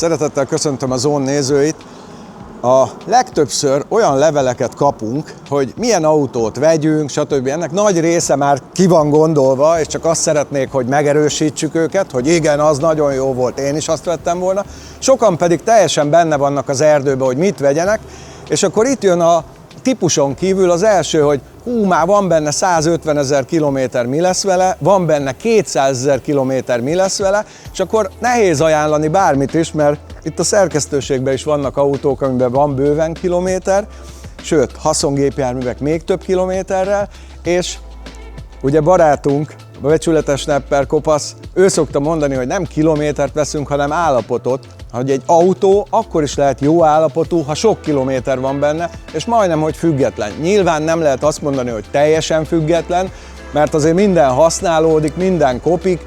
Szeretettel köszöntöm a Zone nézőit. A legtöbbször olyan leveleket kapunk, hogy milyen autót vegyünk, stb. Ennek nagy része már ki van gondolva, és csak azt szeretnék, hogy megerősítsük őket, hogy igen, az nagyon jó volt, én is azt vettem volna. Sokan pedig teljesen benne vannak az erdőben, hogy mit vegyenek, és akkor itt jön a típuson kívül az első, hogy már van benne 150 000 kilométer, mi lesz vele, van benne 200 000 kilométer, mi lesz vele, és akkor nehéz ajánlani bármit is, mert itt a szerkesztőségben is vannak autók, amiben van bőven kilométer, sőt, haszongépjárművek még több kilométerrel, és ugye barátunk, a becsületes Snapper Kopasz, ő szokta mondani, hogy nem kilométert veszünk, hanem állapotot, hogy egy autó akkor is lehet jó állapotú, ha sok kilométer van benne, és majdnem, hogy független. Nyilván nem lehet azt mondani, hogy teljesen független, mert azért minden használódik, minden kopik,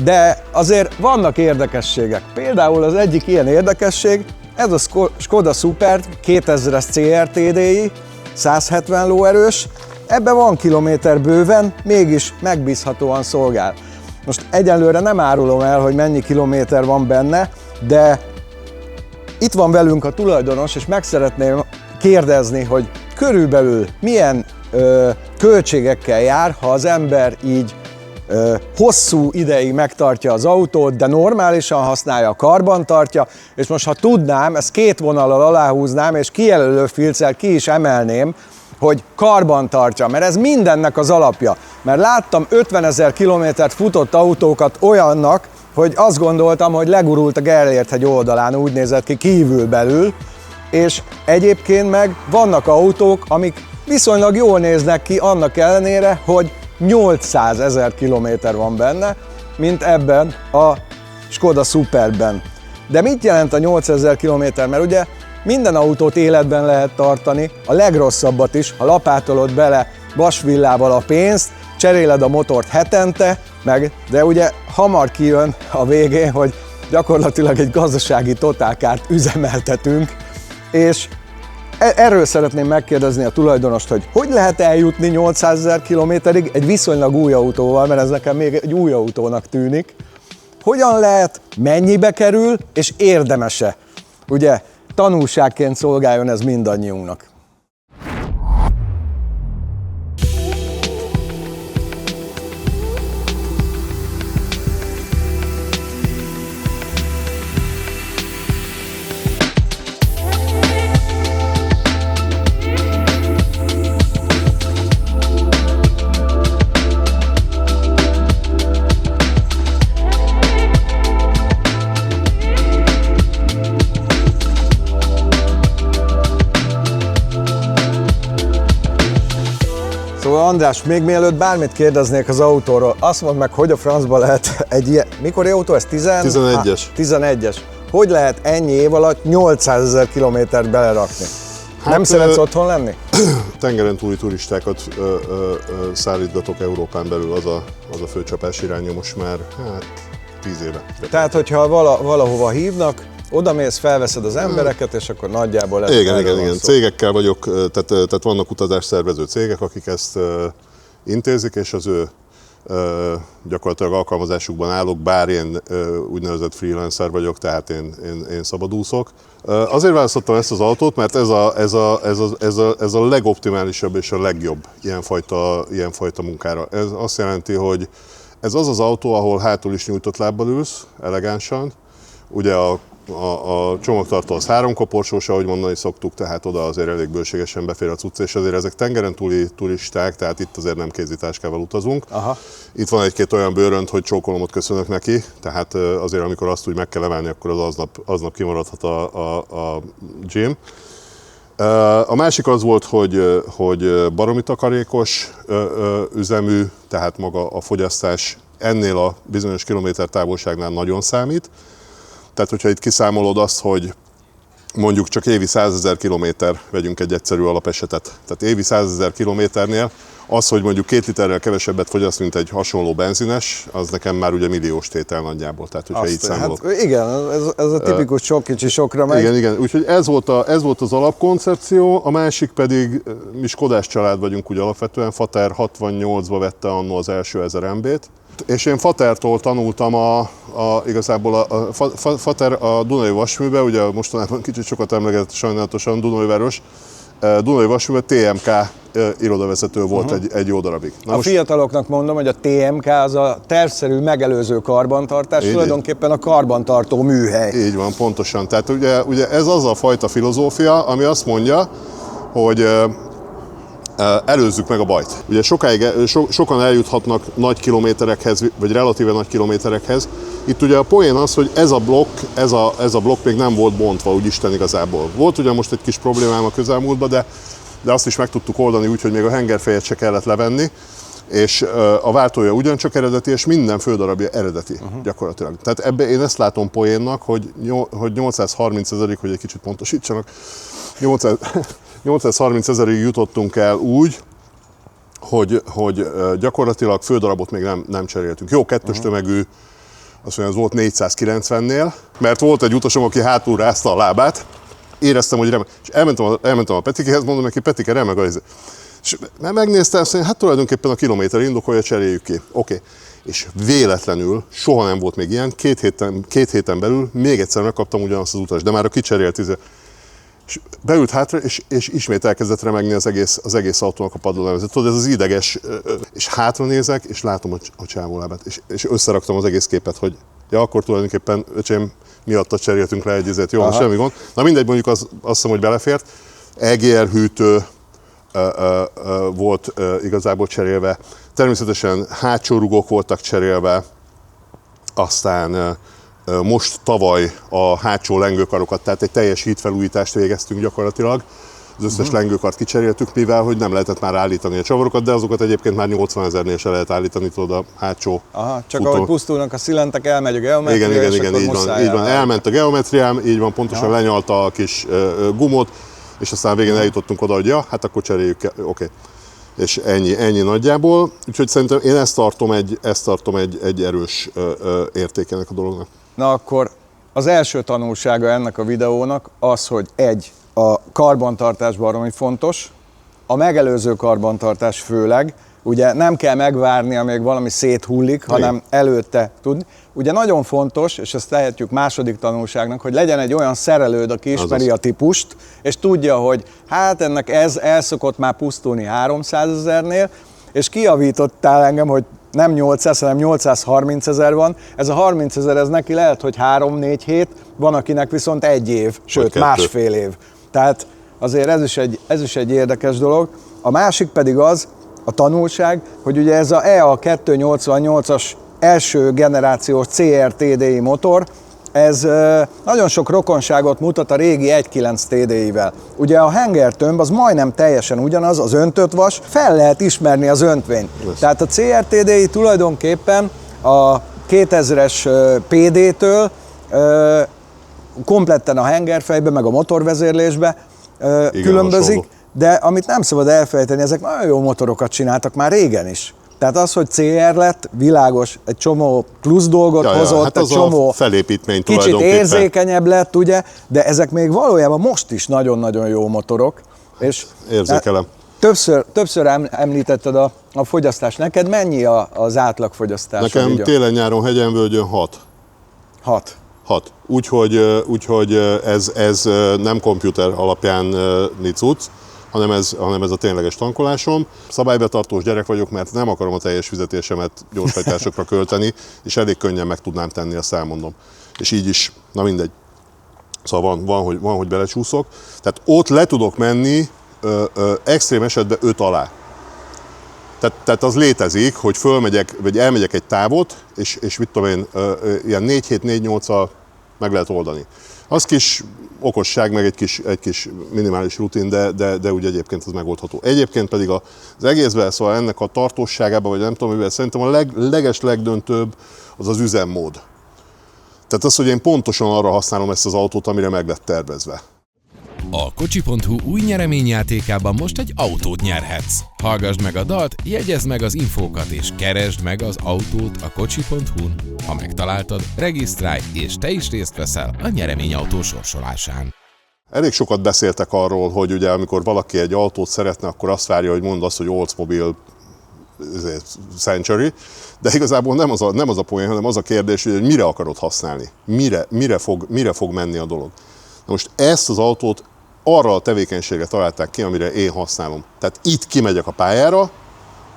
de azért vannak érdekességek. Például az egyik ilyen érdekesség, ez a Skoda Superb 2000-es CRT-i, 170 lóerős, ebben van kilométer bőven, mégis megbízhatóan szolgál. Most egyelőre nem árulom el, hogy mennyi kilométer van benne, de itt van velünk a tulajdonos, és meg szeretném kérdezni, hogy körülbelül milyen költségekkel jár, ha az ember így hosszú ideig megtartja az autót, de normálisan használja, karbantartja, és most ha tudnám, ezt két vonallal aláhúznám, és kijelölő filccel ki is emelném, hogy karbantartja, mert ez mindennek az alapja. Mert láttam 50 000 kilométert futott autókat olyannak, hogy azt gondoltam, hogy legurult a Gellért-hegy oldalán, úgy nézett ki kívül-belül, és egyébként meg vannak autók, amik viszonylag jól néznek ki annak ellenére, hogy 800 000 kilométer van benne, mint ebben a Skoda Superbben. De mit jelent a 800 000 kilométer? Mert ugye minden autót életben lehet tartani, a legrosszabbat is, ha lapátolod bele vasvillával a pénzt, cseréled a motort hetente, de ugye hamar kijön a végén, hogy gyakorlatilag egy gazdasági totálkárt üzemeltetünk, és erről szeretném megkérdezni a tulajdonost, hogy lehet eljutni 800 000 kilométerig egy viszonylag új autóval, mert ez nekem még egy új autónak tűnik. Hogyan lehet, mennyibe kerül, és érdemese? Ugye tanulságként szolgáljon ez mindannyiunknak. Szóval András, még mielőtt bármit kérdeznék az autóról, azt mondd meg, hogy a francba lehet egy ilyen, mikori autó ez? 11-es. 11-es. Hogy lehet ennyi év alatt 800 000 kilométert belerakni? Hát, nem szeretsz otthon lenni? Tengeren túli turistákat szállítgatok Európán belül, az a főcsapás irányú most már 10 éve. Tehát, hogyha valahova hívnak, odamész, felveszed az embereket, és akkor nagyjából ez. Igen. Cégekkel vagyok, tehát vannak utazásszervező cégek, akik ezt intézik, és az ő gyakorlatilag alkalmazásukban állok, bár én úgynevezett freelancer vagyok, tehát én szabadúszok. Azért választottam ezt az autót, mert ez a legoptimálisabb és a legjobb ilyenfajta munkára. Ez azt jelenti, hogy ez az az autó, ahol hátul is nyújtott lábbal ülsz, elegánsan. Ugye a csomagtartó az 3 koporsós, ahogy mondani szoktuk, tehát oda azért elég bőségesen befér a cucc, és azért ezek tengeren túli turisták, tehát itt azért nem kézitáskával utazunk. Aha. Itt van egy-két olyan bőrönt, hogy csókolomot köszönök neki, tehát azért amikor azt úgy meg kell emelni, akkor az aznap kimaradhat a gym. A másik az volt, hogy baromi takarékos üzemű, tehát maga a fogyasztás ennél a bizonyos kilométer távolságnál nagyon számít. Tehát, hogyha itt kiszámolod azt, hogy mondjuk csak évi 100 000 kilométer, vegyünk egy egyszerű alapesetet. Tehát évi 100 000 kilométernél az, hogy mondjuk 2 literrel kevesebbet fogyaszt, mint egy hasonló benzines, az nekem már ugye milliós tétel nagyjából. Tehát, hogyha így számolok. Hát igen, ez a tipikus sok kicsi sokra megy. Igen, úgyhogy ez volt az alapkoncepció, a másik pedig, mi skodás család vagyunk úgy alapvetően, Fater 68-ba vette annó az első 1000 MB-t, És én Fatertól tanultam igazából Fater a Dunai Vasműbe, ugye mostanában kicsit sokat emlegetett sajnálatosan Dunajváros, Dunai Vasműbe TMK irodavezető volt egy jó darabig. Fiataloknak mondom, hogy a TMK az a tervszerű megelőző karbantartás, tulajdonképpen a karbantartó műhely. Így van, pontosan. Tehát ugye ez az a fajta filozófia, ami azt mondja, hogy előzzük meg a bajt. Ugye sokan eljuthatnak nagy kilométerekhez, vagy relatíve nagy kilométerekhez. Itt ugye a poén az, hogy ez a blokk még nem volt bontva, úgy Isten igazából. Volt ugye most egy kis problémám a közelmúltban, de azt is meg tudtuk oldani úgy, hogy még a hengerfejet se kellett levenni, és a váltója ugyancsak eredeti, és minden fődarabja eredeti gyakorlatilag. Tehát ebbe én ezt látom poénnak, hogy 830 000-ig, hogy egy kicsit pontosítsanak, 830 000-ig jutottunk el úgy, hogy gyakorlatilag fődarabot még nem cseréltünk. Jó, kettős tömegű, azt mondja, az volt 490-nél, mert volt egy utasom, aki hátul rázta a lábát, éreztem, hogy remek. És elmentem a Petikehez, mondom neki, Petike, remek az. És megnéztem, azt mondja, hát tulajdonképpen a kilométer indokolja, cseréljük ki. Oké. És véletlenül, soha nem volt még ilyen, két héten belül még egyszer megkaptam ugyanazt az utas, de már a kicserélt és beült hátra, és ismét elkezdett remegni az egész autónak a padlólevezet. Tudod, ez az ideges, és hátra nézek, és látom a csávó lábát, és összeraktam az egész képet, hogy ja, akkor tulajdonképpen, öcsém, miatta cseréltünk le egy izét, jó, semmi gond. Na mindegy, mondjuk azt hiszem, hogy belefért. EGR hűtő volt igazából cserélve, természetesen hátsó rugók voltak cserélve, aztán most tavaly a hátsó lengőkarokat, tehát egy teljes hídfelújítást végeztünk gyakorlatilag. Az összes lengőkart kicseréltük, mivel hogy nem lehetett már állítani a csavarokat, de azokat egyébként már 80 000-nél se lehet állítani, tudod, a hátsó csak ahogy pusztulnak a szilentek, elmegy a geometria, igen, így van, elment a geometriám, így van, pontosan lenyalta a kis gumot, és aztán végén eljutottunk oda, hogy ja, hát akkor cseréljük, oké. És ennyi nagyjából, úgyhogy szerintem én ezt tartom egy erős értékének a dolognak. Na akkor az első tanulsága ennek a videónak az, hogy a karbantartás baromi fontos, a megelőző karbantartás főleg, ugye nem kell megvárni, amíg valami széthullik, hanem előtte tudni. Ugye nagyon fontos, és ezt tehetjük második tanulságnak, hogy legyen egy olyan szerelőd, aki ismeri a típust, és tudja, hogy hát ennek ez el szokott már pusztulni 300 000-nél, és kijavítottál engem, hogy nem 800, hanem 830 000 van. Ez a 30 000, ez neki lehet, hogy 3-4 hét, van akinek viszont 1 év, sőt másfél év. Tehát azért ez is egy érdekes dolog. A másik pedig az, a tanulság, hogy ugye ez a EA288-as első generációs CR-TDI motor, ez nagyon sok rokonságot mutat a régi 1.9 TDI-vel. Ugye a hengertömb az majdnem teljesen ugyanaz, az öntött vas, fel lehet ismerni az öntvényt. Tehát a CR-TDI tulajdonképpen a 2000-es PD-től kompletten a hengerfejbe, meg a motorvezérlésbe különbözik, hasonló. De amit nem szabad elfelejteni, ezek nagyon jó motorokat csináltak már régen is. Tehát az, hogy CR lett, világos, egy csomó plusz dolgot hozott, hát egy csomó felépítmény kicsit érzékenyebb lett, ugye, de ezek még valójában most is nagyon-nagyon jó motorok. És érzékelem. Többször említetted a fogyasztást. Neked mennyi az átlagfogyasztás? Nekem télen-nyáron hegyen-völgyön 6. 6. Úgyhogy ez nem komputer alapján cucc, hanem ez a tényleges tankolásom. Szabálybetartós gyerek vagyok, mert nem akarom a teljes fizetésemet gyorshajtásokra költeni, és elég könnyen meg tudnám tenni, azt elmondom. És így is, na mindegy. Szóval van, hogy belecsúszok. Tehát ott le tudok menni extrém esetben 5 alá. Tehát az létezik, hogy fölmegyek, vagy elmegyek egy távot, és mit tudom én, ilyen 4-7-4-8-al meg lehet oldani. Az kis okosság, meg egy kis minimális rutin, de úgy egyébként az megoldható. Egyébként pedig az egészben, szóval ennek a tartósságában, vagy nem tudom mivel, szerintem a legdöntőbb az üzemmód. Tehát az, hogy én pontosan arra használom ezt az autót, amire meg lett tervezve. A Kocsi.hu új nyereményjátékában most egy autót nyerhetsz. Hallgasd meg a dalt, jegyezd meg az infókat és keresd meg az autót a Kocsi.hu-n. Ha megtaláltad, regisztrálj és te is részt veszel a nyereményautó sorsolásán. Elég sokat beszéltek arról, hogy ugye amikor valaki egy autót szeretne, akkor azt várja, hogy mondd azt, hogy Oldsmobile century, de igazából nem az a poén, hanem az a kérdés, hogy mire akarod használni, mire fog menni a dolog. Na most ezt az autót arra a tevékenységre találták ki, amire én használom. Tehát itt kimegyek a pályára,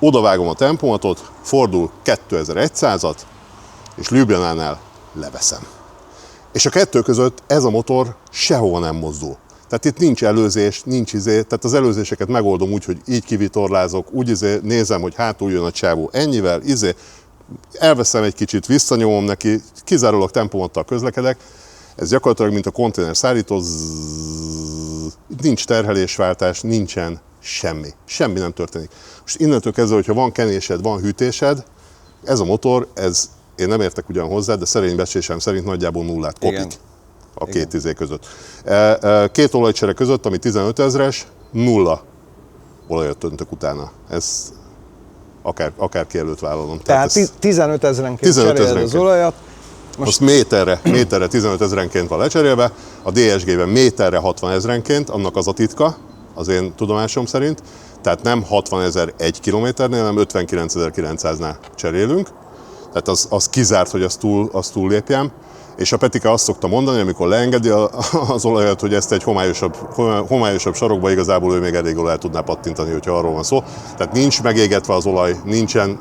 odavágom a tempomatot, fordul 2100-at, és Ljubljanánál leveszem. És a kettő között ez a motor sehova nem mozdul. Tehát itt nincs előzés, tehát az előzéseket megoldom úgy, hogy így kivitorlázok, úgy nézem, hogy hátul jön a csávó ennyivel, elveszem egy kicsit, visszanyomom neki, kizárólag tempomattal közlekedek. Ez gyakorlatilag, mint a konténer szállító, nincs terhelésváltás, nincsen semmi nem történik. Most innentől kezdve, hogyha van kenésed, van hűtésed, ez a motor, én nem értek ugyan hozzá, de szerény becslésem szerint nagyjából nullát kopik. Igen. A két izé között. Két olajcsere között, ami 15 000-es, nulla olajat öntök utána. Ez akárki előtt vállalom. Tehát 15 000-enként cseréled az olajat. Most azt méterre 15 000-enként van lecserélve, a DSG-ben méterre 60 000-enként, annak az a titka, az én tudomásom szerint. Tehát nem 60 000 1 kilométernél, hanem 59 900-nál cserélünk. Tehát az kizárt, hogy azt túllépjem. És a Petike azt szokta mondani, amikor leengedi az olajat, hogy ezt egy homályosabb sarokba igazából ő még elég el tudná pattintani, hogyha arról van szó. Tehát nincs megégetve az olaj, nincsen,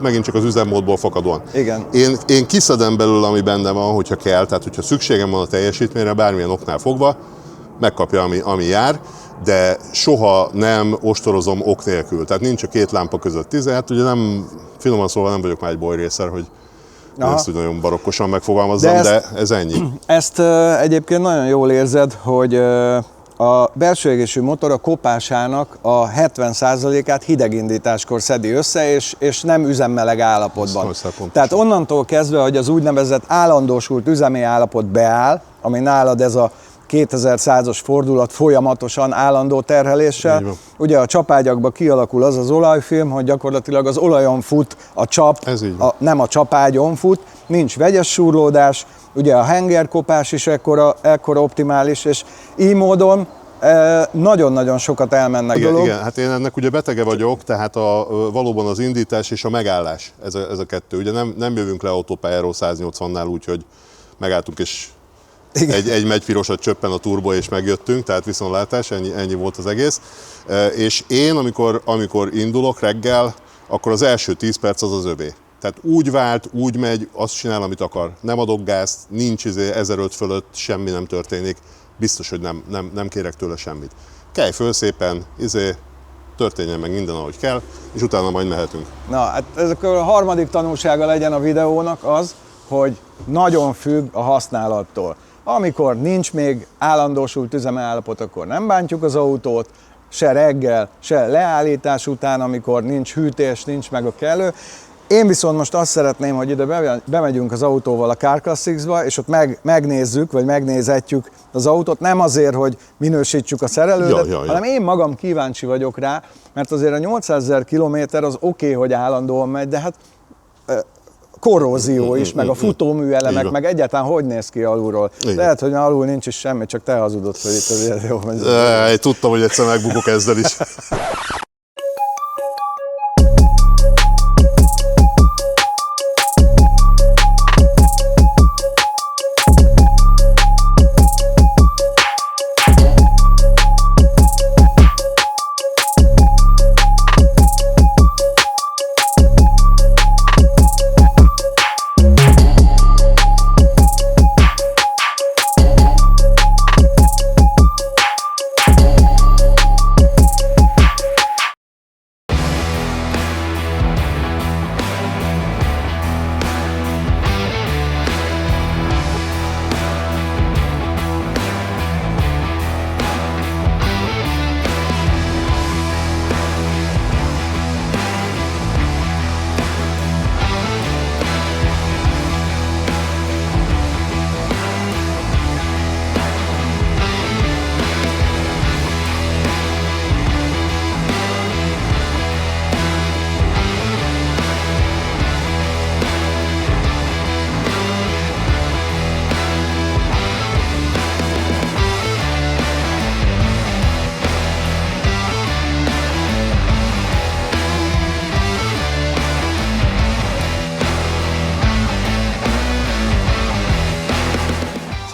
megint csak az üzemmódból fakadóan. Igen. Én kiszedem belőle, ami benne van, hogyha kell, tehát hogyha szükségem van a teljesítményre, bármilyen oknál fogva, megkapja, ami jár, de soha nem ostorozom ok nélkül. Tehát nincs a két lámpa között 10, hát ugye finoman szólva nem vagyok már egy bolyrészer, hogy ezt úgy nagyon barokkosan megfogalmazzam, de ez ennyi. Ezt egyébként nagyon jól érzed, hogy a belső égésű motor a kopásának a 70%-át hidegindításkor szedi össze, és nem üzemmeleg állapotban. Tehát onnantól kezdve, hogy az úgynevezett állandósult üzemi állapot beáll, ami nálad ez a 2100-as fordulat folyamatosan állandó terheléssel. Ugye a csapágyakban kialakul az olajfilm, hogy gyakorlatilag az olajon fut a csap, nem a csapágyon fut, nincs vegyes súrlódás, ugye a hengerkopás is ekkora optimális, és így módon nagyon-nagyon sokat elmennek dolog. Igen, hát én ennek ugye betege vagyok, tehát valóban az indítás és a megállás, ez a kettő. Ugye nem jövünk le autópályáról 180-nál úgy, hogy megálltunk és egy megypirosat csöppen a turbo és megjöttünk, tehát viszontlátás, ennyi volt az egész. És én, amikor indulok reggel, akkor az első 10 perc az övé. Tehát úgy vált, úgy megy, azt csinál, amit akar. Nem adok gázt, nincs 1005 fölött, semmi nem történik. Biztos, hogy nem kérek tőle semmit. Kelj föl szépen, történjen meg minden, ahogy kell, és utána majd mehetünk. Na, hát ez a harmadik tanulsága legyen a videónak az, hogy nagyon függ a használattól. Amikor nincs még állandósult üzemállapot, akkor nem bántjuk az autót, se reggel, se leállítás után, amikor nincs hűtés, nincs meg a kellő. Én viszont most azt szeretném, hogy ide bemegyünk az autóval a Car Classics-ba, és ott megnézzük, vagy megnézetjük az autót, nem azért, hogy minősítsük a szerelődet, hanem én magam kíváncsi vagyok rá, mert azért a 800 000 kilométer az oké, hogy állandóan megy, de hát korrózió is, meg a futóműelemek, meg egyáltalán hogy néz ki alulról. Igen. Lehet, hogy alul nincs is semmi, csak te hazudod, hogy itt azért jó megy. Tudtam, hogy egyszer megbukok ezzel is.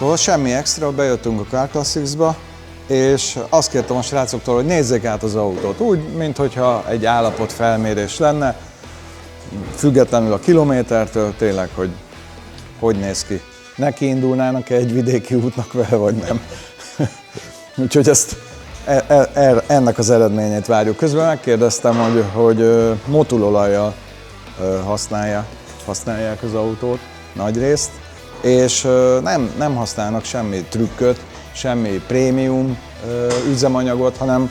Szóval semmi extra, bejöttünk a Car Classics-ba, és azt kértem a srácoktól, hogy nézzék át az autót, úgy, mintha egy állapotfelmérés lenne, függetlenül a kilométertől, tényleg, hogy néz ki. Neki indulnának egy vidéki útnak vele, vagy nem. Úgyhogy ennek az eredményét várjuk. Közben megkérdeztem, hogy motulolajjal használják az autót nagyrészt, és nem használnak semmi trükköt, semmi prémium üzemanyagot, hanem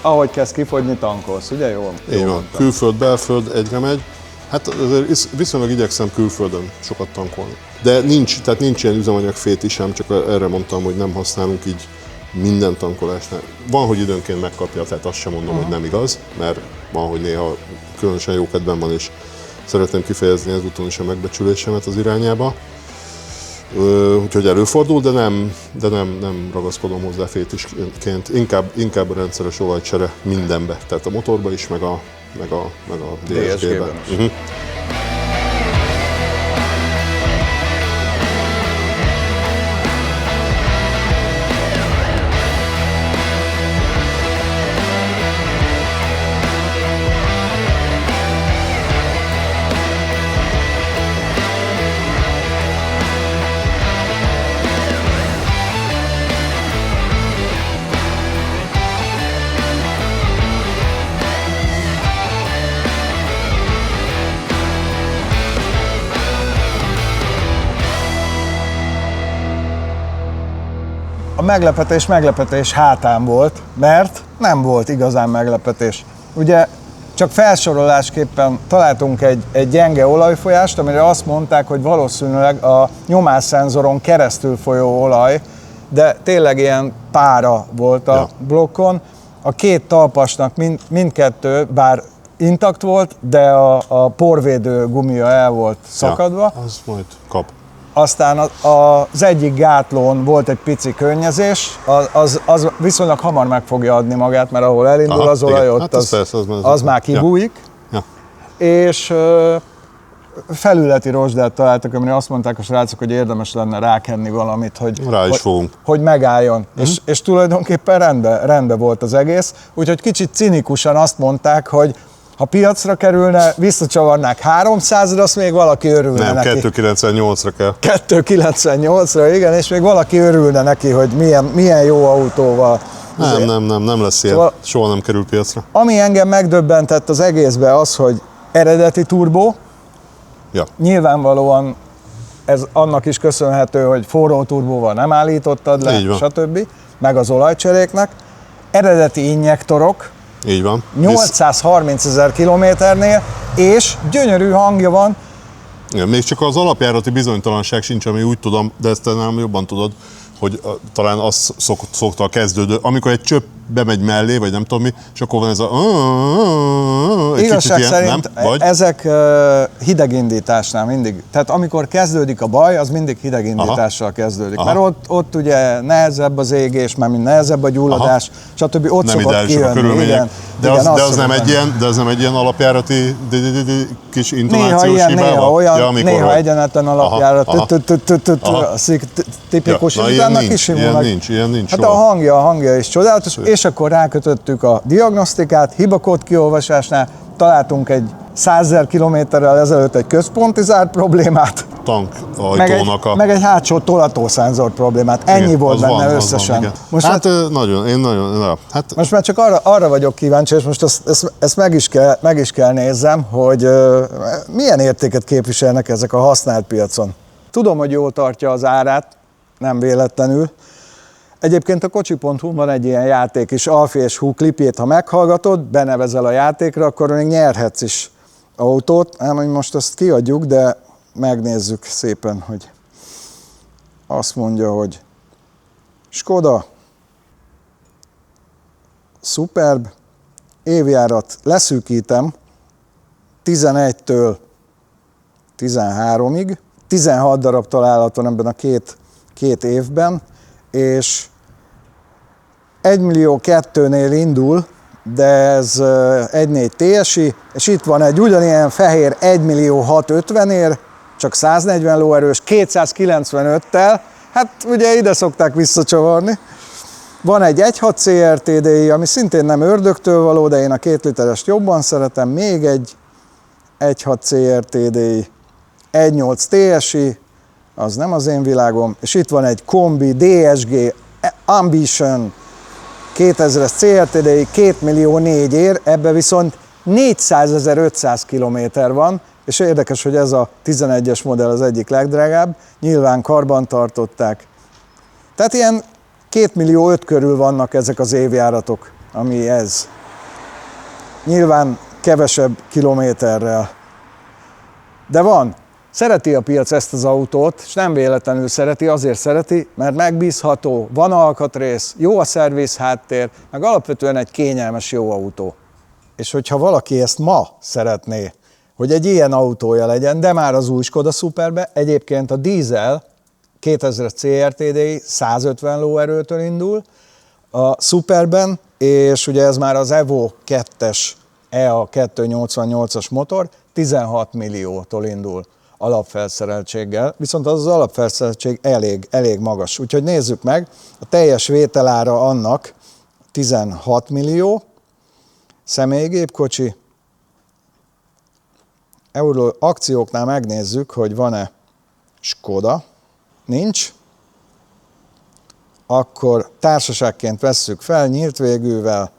ahogy kezd kifogyni, tankolsz, ugye jól? Így van. Külföld, belföld egyre megy. Hát azért viszonylag igyekszem külföldön sokat tankolni. De nincs ilyen üzemanyagféti sem, csak erre mondtam, hogy nem használunk így minden tankolásnál. Van, hogy időnként megkapja, tehát azt sem mondom, hogy nem igaz, mert van, hogy néha különösen jó kedvem van, és szeretném kifejezni ezúton is a megbecsülésemet az irányába. Úgyhogy előfordul, de nem ragaszkodom hozzá fétisként. Inkább a rendszeres olajcsere mindenbe, tehát a motorba is, meg a DSG-ben. A meglepetés hátán volt, mert nem volt igazán meglepetés. Ugye csak felsorolásképpen találtunk egy gyenge olajfolyást, amire azt mondták, hogy valószínűleg a nyomásszenzoron keresztül folyó olaj, de tényleg ilyen pára volt a blokkon. A két talpasnak mindkettő, bár intakt volt, de a porvédő gumia el volt szakadva. Ja, az majd kap. Aztán az egyik gátlón volt egy pici könnyezés, az viszonylag hamar meg fogja adni magát, mert ahol elindul az olaj, ott hát az már kibújik. Ja. És felületi rozsdát találtak, amire azt mondták a srácok, hogy érdemes lenne rákenni valamit, hogy megálljon. És tulajdonképpen rendben volt az egész. Úgyhogy kicsit cinikusan azt mondták, hogy ha piacra kerülne, visszacsavarnák 300-ra, azt még valaki örülne neki. Nem, 298-ra kell. 298-ra, igen, és még valaki örülne neki, hogy milyen jó autóval. Nem lesz ilyen. Szóval, soha nem kerül piacra. Ami engem megdöbbentett az egészben az, hogy eredeti turbó. Ja. Nyilvánvalóan ez annak is köszönhető, hogy forró turbóval nem állítottad le, stb. Meg az olajcseréknek. Eredeti injektorok. Így van. 830 000 kilométernél, és gyönyörű hangja van. Igen, még csak az alapjárati bizonytalanság sincs, ami úgy tudom, de ezt nem jobban tudod, hogy talán az szokta a kezdődő, amikor egy csöpp bemegy mellé, vagy nem tudom mi, és akkor van ez a... Igazság szerint ezek hidegindításnál mindig, tehát amikor kezdődik a baj, az mindig hidegindítással kezdődik, mert ott ugye nehezebb az égés, mert nehezebb a gyulladás, stb. Ott nem szokott kijönni. Igen, de az nem egy ilyen alapjárati kis intonációs hibával? Néha egyenetlen alapjárat, tipikus, ilyen nincs. Hát a hangja is csodálatos, és akkor rákötöttük a diagnosztikát, hibakód kiolvasásnál, találtunk egy 100 000 kilométerrel ezelőtt egy központi zárt problémát, meg egy hátsó tolatószenzor problémát. Ennyi volt benne összesen. Most most már csak arra vagyok kíváncsi, és most ezt meg is kell nézzem, hogy milyen értéket képviselnek ezek a használt piacon. Tudom, hogy jól tartja az árát, nem véletlenül. Egyébként a kocsi.hu van egy ilyen játék is, Alfie és Hú klipjét, ha meghallgatod, benevezel a játékra, akkor még nyerhetsz is autót. Ám, hogy most ezt kiadjuk, de megnézzük szépen, hogy azt mondja, hogy Skoda, Superb, évjárat leszűkítem 11-től 13-ig, 16 darab találhat van ebben a két évben, és 1 millió 2-nél indul, de ez 1.4 TSI, és itt van egy ugyanilyen fehér 1 millió 650-ér, csak 140 lóerős, 295-tel, Hát ugye ide szokták visszacsavarni. Van egy 1.6 CRT-DI, ami szintén nem ördögtől való, de én a 2 literest jobban szeretem. Még egy 1.6 CRT-DI, 1.8 TSI, az nem az én világom. És itt van egy kombi DSG Ambition 2000-es CRT-DI, 2 millió 4 ér, ebbe viszont 400.500 kilométer van, és érdekes, hogy ez a 11-es modell az egyik legdrágább, nyilván karban tartották. Tehát ilyen 2 millió 5 körül vannak ezek az évjáratok, ami ez. Nyilván kevesebb kilométerrel. De van. Szereti a piac ezt az autót, és nem véletlenül szereti, azért szereti, mert megbízható, van alkatrész, jó a szerviz háttér, meg alapvetően egy kényelmes, jó autó. És hogyha valaki ezt ma szeretné, hogy egy ilyen autója legyen, de már az új Skoda Superbe, egyébként a dízel 2000-es CRT-DI 150 lóerőtől indul a Superben, és ugye ez már az Evo 2-es EA 288-as motor 16 milliótól indul alapfelszereltséggel, viszont az alapfelszereltség elég magas. Úgyhogy nézzük meg, a teljes vételára annak 16 millió, személygépkocsi, akcióknál megnézzük, hogy van-e Skoda, nincs, akkor társaságként vesszük fel, nyílt végűvel,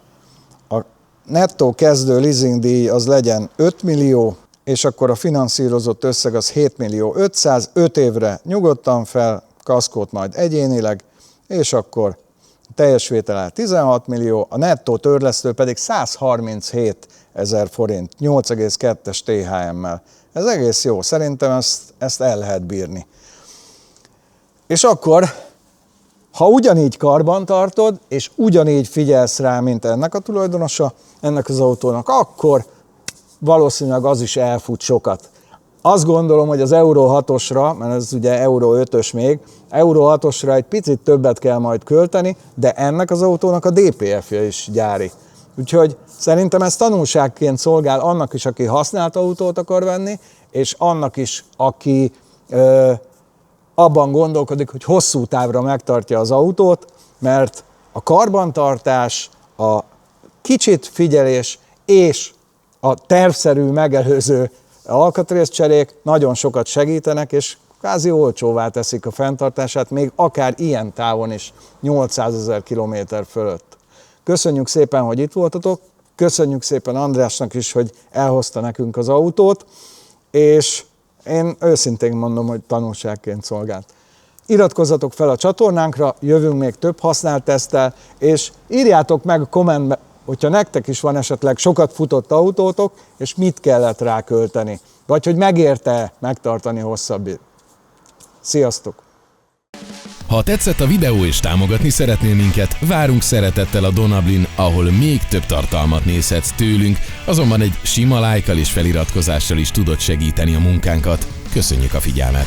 a nettó kezdő leasingdíj az legyen 5 millió, és akkor a finanszírozott összeg az 7 millió 500, 5 évre nyugodtan fel, kaszkót majd egyénileg, és akkor a teljes vétel 16 millió, a nettó törlesztő pedig 137 000 forint, 8,2-es THM-mel. Ez egész jó, szerintem ezt el lehet bírni. És akkor, ha ugyanígy karban tartod, és ugyanígy figyelsz rá, mint ennek a tulajdonosa, ennek az autónak, akkor valószínűleg az is elfut sokat. Azt gondolom, hogy az Euro 6-osra, mert ez ugye Euro 5-ös még, Euro 6-osra egy picit többet kell majd költeni, de ennek az autónak a DPF-je is gyári. Úgyhogy szerintem ez tanulságként szolgál annak is, aki használt autót akar venni, és annak is, aki abban gondolkodik, hogy hosszú távra megtartja az autót, mert a karbantartás, a kicsit figyelés és a tervszerű megelőző alkatrészcserék nagyon sokat segítenek, és kvázi olcsóvá teszik a fenntartását, még akár ilyen távon is 800 000 kilométer fölött. Köszönjük szépen, hogy itt voltatok, köszönjük szépen Andrásnak is, hogy elhozta nekünk az autót, és én őszintén mondom, hogy tanulságként szolgált. Iratkozzatok fel a csatornánkra, jövünk még több használt teszttel, és írjátok meg a kommentbe, hogyha nektek is van esetleg sokat futott autótok, és mit kellett rá költeni, vagy hogy megérte megtartani hosszabb. Sziasztok! Ha tetszett a videó és támogatni szeretnél minket, várunk szeretettel a Donablin, ahol még több tartalmat nézhetsz tőlünk, azonban egy sima lájkkal és feliratkozással is tudod segíteni a munkánkat. Köszönjük a figyelmet!